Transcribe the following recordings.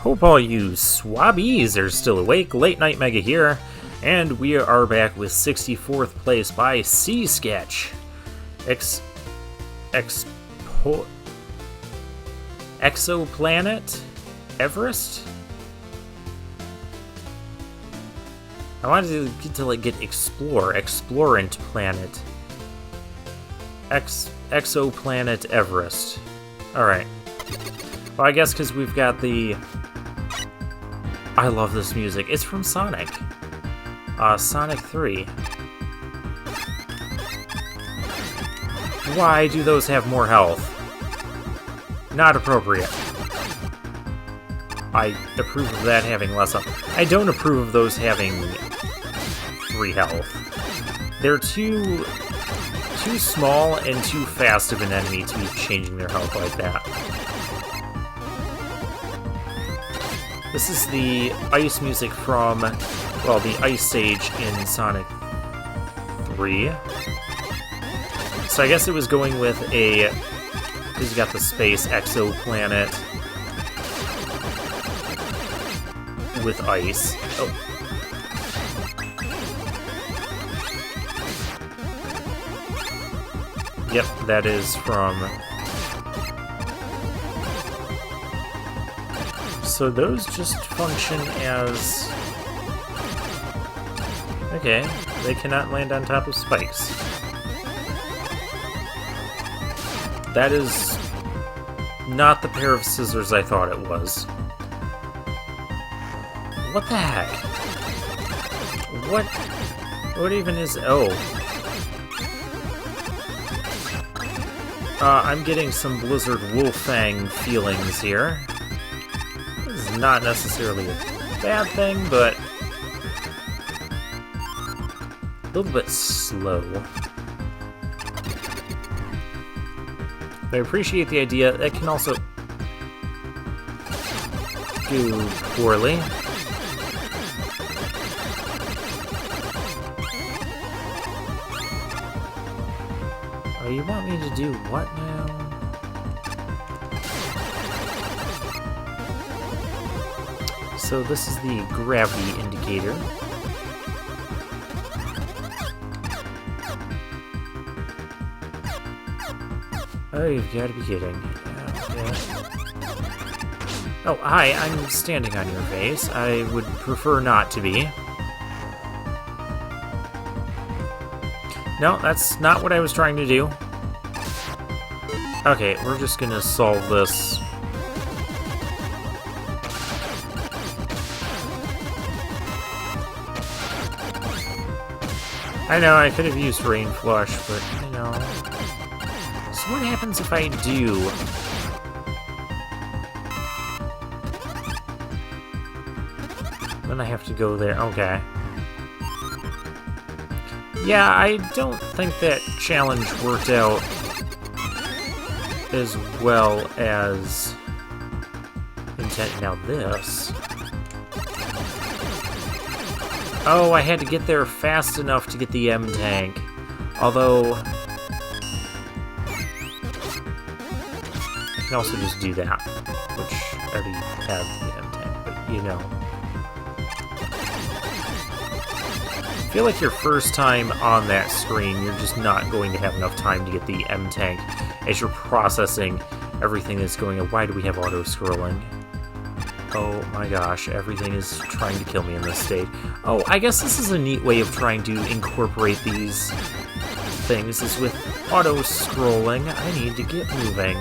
Hope all you swabbies are still awake. Late Night Mega here, and we are back with 64th place by Sea Sketch. Exoplanet Everest? I wanted to get Explorant Planet. Exoplanet Everest. Alright. Well, I guess because we've got the... I love this music. It's from Sonic. Sonic 3. Why do those have more health? Not appropriate. I approve of that having less health. I don't approve of those having 3 health. They're too small and too fast of an enemy to be changing their health like that. This is the ice music from, well, the Ice Stage in Sonic 3. So I guess it was going with a... because you got the space exoplanet with ice. Oh. Yep, that is from... So those just function as... Okay, they cannot land on top of spikes. That is not the pair of scissors I thought it was. What the heck? What even is... Oh. I'm getting some Blizzard Wolfang feelings here. This is not necessarily a bad thing, but a little bit slow. I appreciate the idea. It can also go poorly. Oh, you want me to do what now? So this is the gravity indicator. Oh, you've got to be kidding. Okay. Oh, hi, I'm standing on your face. I would prefer not to be. No, that's not what I was trying to do. Okay, we're just gonna solve this. I know, I could have used Rain Flush, but, you know... So what happens if I do? Then I have to go there. Okay. Yeah, I don't think that challenge worked out as well as intended. Now this... Oh, I had to get there fast enough to get the M-Tank. Although... I can also just do that, which I already have the M-Tank, but you know. I feel like your first time on that screen, you're just not going to have enough time to get the M-Tank as you're processing everything that's going on. Why do we have auto-scrolling? Oh my gosh, everything is trying to kill me in this state. Oh, I guess this is a neat way of trying to incorporate these things, is with auto-scrolling. I need to get moving.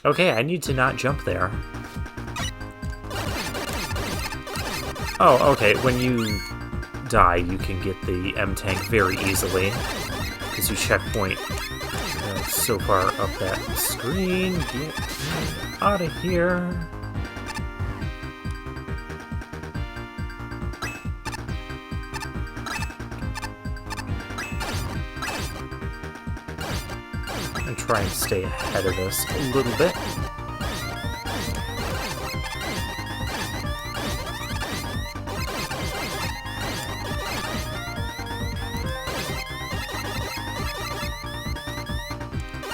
Okay, I need to not jump there. Oh, okay, when you die, you can get the M-Tank very easily, because you checkpoint so far up that screen. Get me out of here. And try and stay ahead of this a little bit.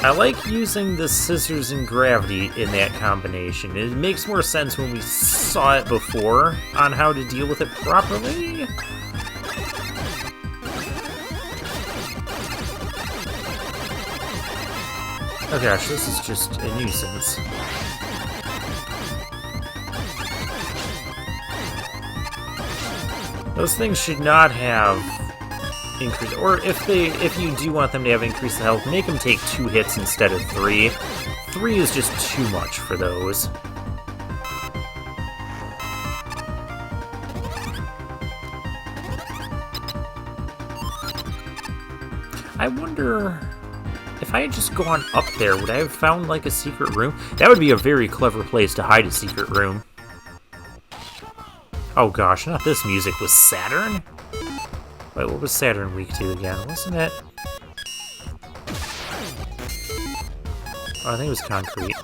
I like using the scissors and gravity in that combination. It makes more sense when we saw it before on how to deal with it properly. Oh gosh, this is just a nuisance. Those things should not have increase, or if you do want them to have increased health, make them take 2 hits instead of 3. 3 is just too much for those. I wonder if I had just gone up there, would I have found like a secret room? That would be a very clever place to hide a secret room. Oh gosh, not this music. Was Saturn? Wait, what was Saturn weak to again? Wasn't it? Oh, I think it was concrete.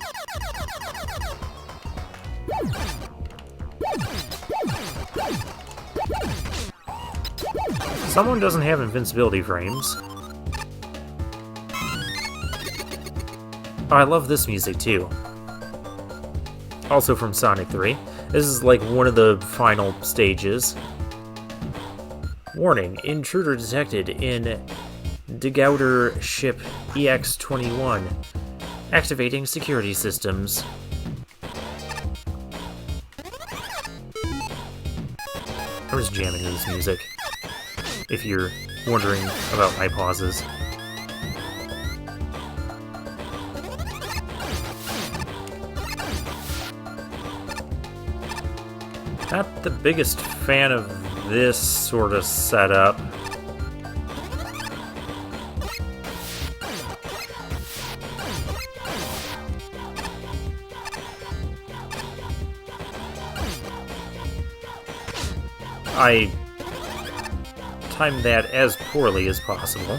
Someone doesn't have invincibility frames. Oh, I love this music too. Also from Sonic 3. This is like one of the final stages. Warning, intruder detected in Degouter ship EX-21. Activating security systems. I was jamming to this music, if you're wondering about my pauses. Not the biggest fan of this sort of setup. I timed that as poorly as possible.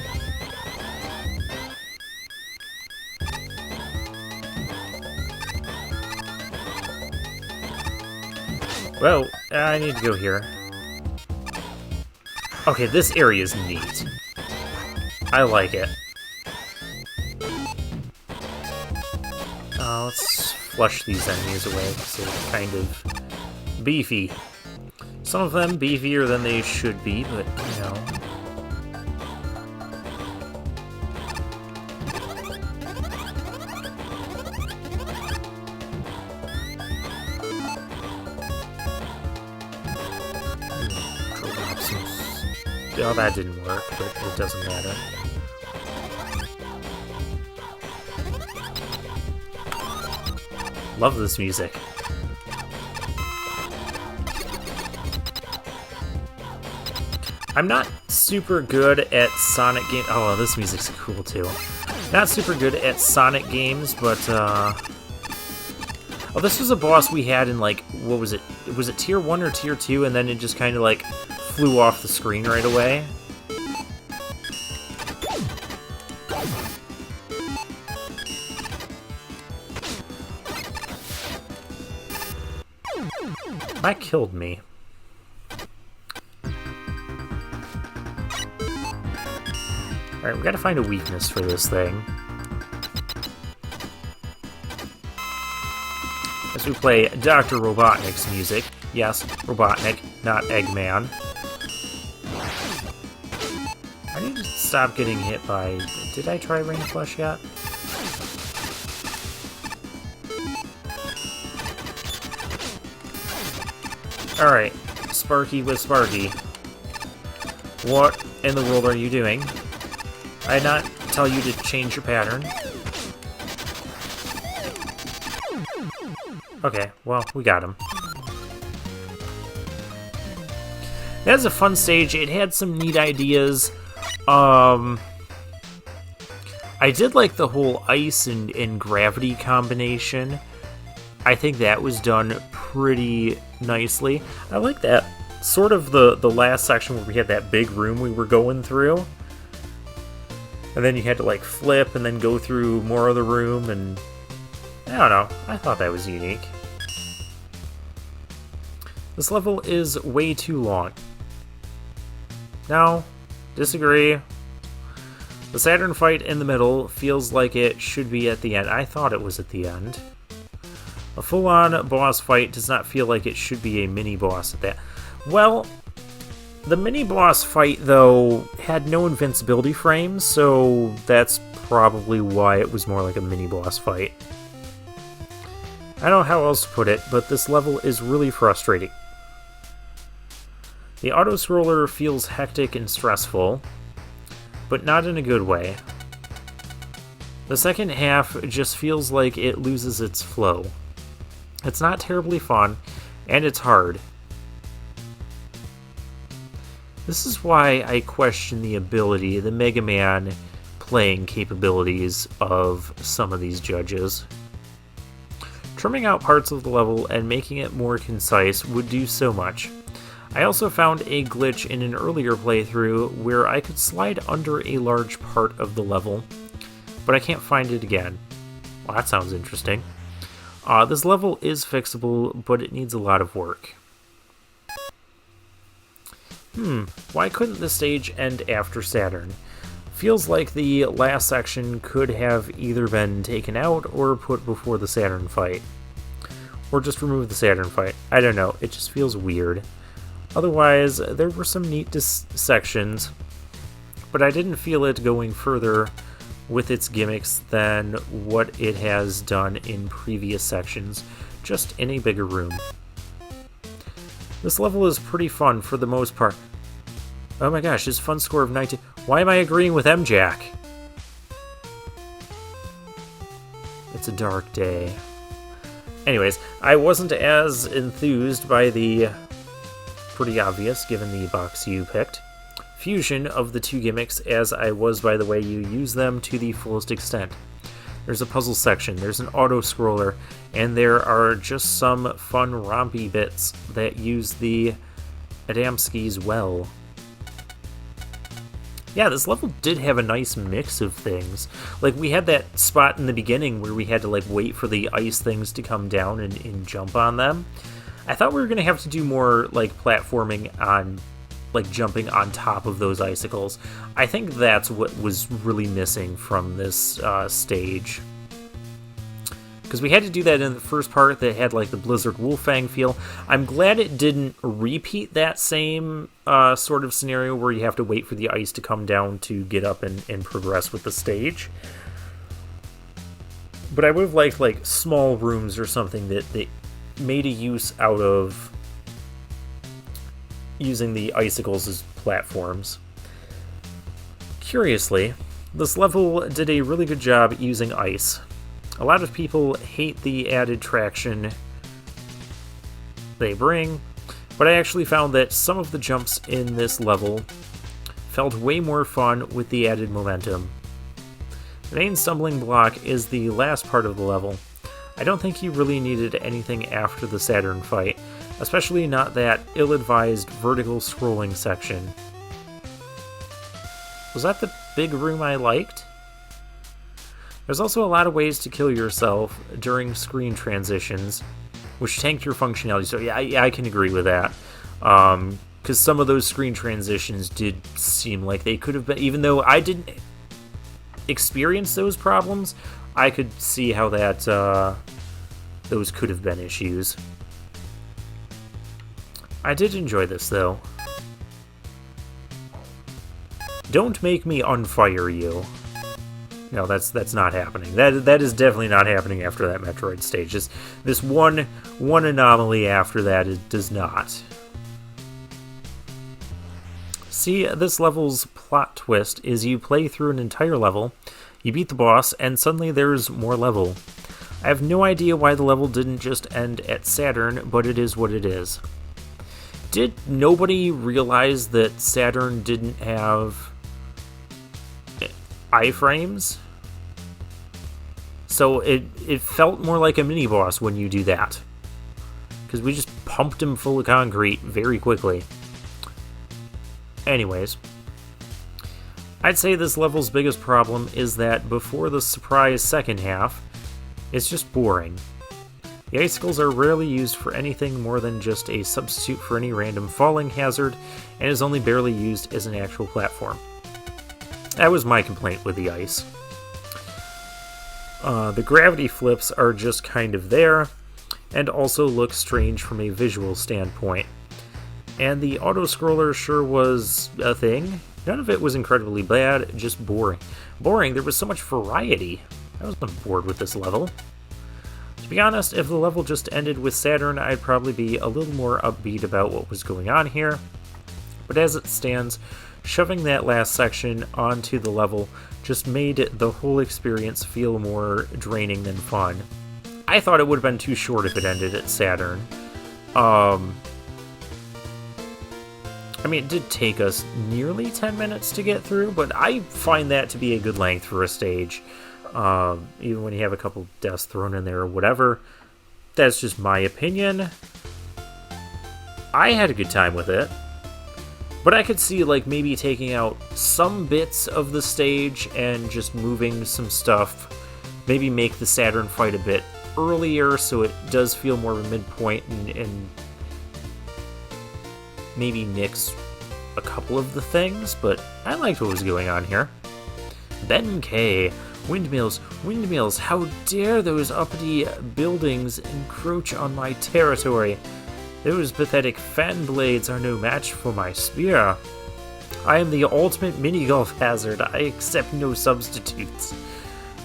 Well, I need to go here. Okay, this area is neat. I like it. Let's flush these enemies away because they're kind of beefy. Some of them beefier than they should be, but, you know. Oh, that didn't work, but it doesn't matter. Love this music. I'm not super good at Sonic games. Oh, this music's cool too. Not super good at Sonic games, but oh, this was a boss we had in like, what was it? Was it Tier 1 or Tier 2? And then it just kind of like flew off the screen right away. That killed me. Alright, we gotta find a weakness for this thing. As we play Dr. Robotnik's music. Yes, Robotnik, not Eggman. I need to stop getting hit by... Did I try Rain Flush yet? Alright, Sparky with Sparky. What in the world are you doing? I did not tell you to change your pattern. Okay, well, we got him. That was a fun stage. It had some neat ideas. I did like the whole ice and gravity combination. I think that was done pretty nicely. I like that. Sort of the last section where we had that big room we were going through. And then you had to like flip and then go through more of the room, and I don't know. I thought that was unique. This level is way too long. No, disagree. The Saturn fight in the middle feels like it should be at the end. I thought it was at the end. A full-on boss fight does not feel like it should be a mini-boss at that. Well, the mini-boss fight, though, had no invincibility frames, so that's probably why it was more like a mini-boss fight. I don't know how else to put it, but this level is really frustrating. The auto-scroller feels hectic and stressful, but not in a good way. The second half just feels like it loses its flow. It's not terribly fun, and it's hard. This is why I question the Mega Man playing capabilities of some of these judges. Trimming out parts of the level and making it more concise would do so much. I also found a glitch in an earlier playthrough where I could slide under a large part of the level, but I can't find it again. Well, that sounds interesting. This level is fixable, but it needs a lot of work. Why couldn't the stage end after Saturn? Feels like the last section could have either been taken out or put before the Saturn fight. Or just remove the Saturn fight. I don't know, it just feels weird. Otherwise, there were some neat sections, but I didn't feel it going further with its gimmicks than what it has done in previous sections, just in a bigger room. This level is pretty fun for the most part. Oh my gosh, his fun score of 19... Why am I agreeing with MJack? It's a dark day. Anyways, I wasn't as enthused by the... pretty obvious, given the box you picked. Fusion of the two gimmicks as I was by the way you use them to the fullest extent. There's a puzzle section, there's an auto-scroller, and there are just some fun rompy bits that use the Adamskis well. Yeah, this level did have a nice mix of things. Like, we had that spot in the beginning where we had to, like, wait for the ice things to come down and jump on them. I thought we were going to have to do more, like, platforming on, like, jumping on top of those icicles. I think that's what was really missing from this stage. Because we had to do that in the first part that had, like, the Blizzard Wolfang feel. I'm glad it didn't repeat that same sort of scenario where you have to wait for the ice to come down to get up and progress with the stage. But I would have liked, like, small rooms or something that made a use out of using the icicles as platforms. Curiously, this level did a really good job using ice. A lot of people hate the added traction they bring, but I actually found that some of the jumps in this level felt way more fun with the added momentum. The main stumbling block is the last part of the level. I don't think you really needed anything after the Saturn fight, especially not that ill-advised vertical scrolling section. Was that the big room I liked? There's also a lot of ways to kill yourself during screen transitions, which tanked your functionality, so yeah, I can agree with that. Because some of those screen transitions did seem like they could have been, even though I didn't experience those problems, I could see how that those could have been issues. I did enjoy this, though. Don't make me unfire you. No, that's not happening. That is definitely not happening after that Metroid stage. This one anomaly after that, it does not. See, this level's plot twist is you play through an entire level, you beat the boss, and suddenly there's more level. I have no idea why the level didn't just end at Saturn, but it is what it is. Did nobody realize that Saturn didn't have iframes? So it felt more like a mini-boss when you do that. Because we just pumped him full of concrete very quickly. Anyways, I'd say this level's biggest problem is that before the surprise second half, it's just boring. The icicles are rarely used for anything more than just a substitute for any random falling hazard, and is only barely used as an actual platform. That was my complaint with the ice. The gravity flips are just kind of there, and also look strange from a visual standpoint. And the auto-scroller sure was a thing. None of it was incredibly bad, just boring. Boring, there was so much variety. I was bored with this level. To be honest, if the level just ended with Saturn, I'd probably be a little more upbeat about what was going on here. But as it stands, shoving that last section onto the level just made the whole experience feel more draining than fun. I thought it would have been too short if it ended at Saturn. I mean, it did take us nearly 10 minutes to get through, but I find that to be a good length for a stage. Even when you have a couple deaths thrown in there or whatever. That's just my opinion. I had a good time with it. But I could see, like, maybe taking out some bits of the stage and just moving some stuff. Maybe make the Saturn fight a bit earlier so it does feel more of a midpoint and maybe nix a couple of the things, but I liked what was going on here. Ben K. Windmills, windmills, how dare those uppity buildings encroach on my territory? Those pathetic fan blades are no match for my spear. I am the ultimate mini-golf hazard. I accept no substitutes.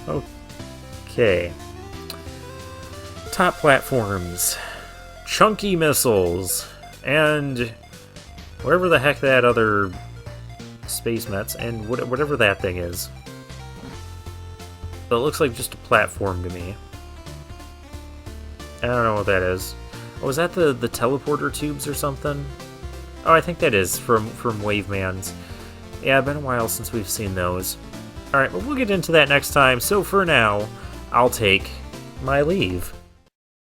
Okay. Top platforms. Chunky missiles. And wherever the heck that other space mets and whatever that thing is. But it looks like just a platform to me. I don't know what that is. Oh, is that the teleporter tubes or something? Oh, I think that is from Waveman's. Yeah, been a while since we've seen those. Alright, but we'll get into that next time. So for now, I'll take my leave.